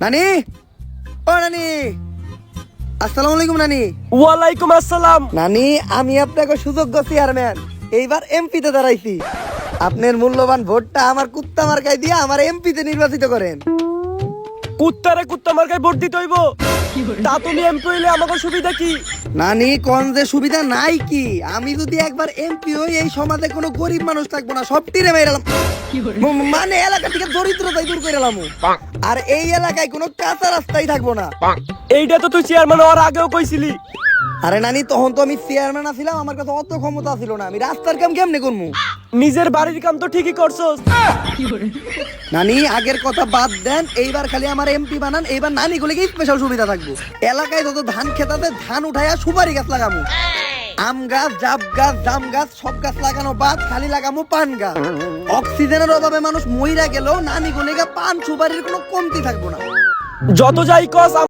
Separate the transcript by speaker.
Speaker 1: নানি, ও নানি, আসসালামু আলাইকুম নানি।
Speaker 2: ওয়ালাইকুম আসসালাম।
Speaker 1: নানি, আমি আপনাকে সুযোগ্য চেয়ারম্যান, এইবার এমপিতে দাঁড়াইছি। আপনার মূল্যবান ভোটটা আমার কুত্তা মার্কায় দিয়ে আমার এমপিতে নির্বাচিত করেন।
Speaker 2: কুত্তারে কুত্তা মার্কায় ভোট দিতে হইব? তা তুমি এমপি হইলে আমাকে সুবিধা কি?
Speaker 1: নানি, কোন যে সুবিধা নাই কি? আমি যদি একবার এমপি হই, এই সমাজে কোনো গরিব মানুষ থাকবো না, সব টিরে মেরালাম। মানে এলাকা থেকে দরিদ্রতাই দূর করে এলাম। আর এই এলাকায় কোনো কাঁচা রাস্তাই থাকবো না।
Speaker 2: এইটা তো তুই চেয়ারম্যান হওয়ার আগেও কইছিলি।
Speaker 1: আরে নানি, তখন তো আমি চেয়ারম্যান ছিলাম, আমার কাছে অত ক্ষমতা ছিল না। আমি রাস্তার কাম কেমনে করবো?
Speaker 2: নিজের বাড়ির কাম তো ঠিকই করছস।
Speaker 1: নানি, আগের কথা বাদ দেন, এইবার খালি আমার এমপি বানান। এইবার নানি গুলিকে স্পেশাল সুবিধা থাকবো। এলাকায় যত ধান খেতাতে ধান উঠাইয়া সুপারি গাছ লাগামু, আম গাছ, জাম গাছ, জাম গাছ, সব গাছ লাগানো বাদ, খালি লাগামু পান গাছ। অক্সিজেনের অভাবে মানুষ মইরা গেলেও নানি গুলিকে পান সুপারির কোনো কমতি থাকবো না।
Speaker 2: যত যাই কস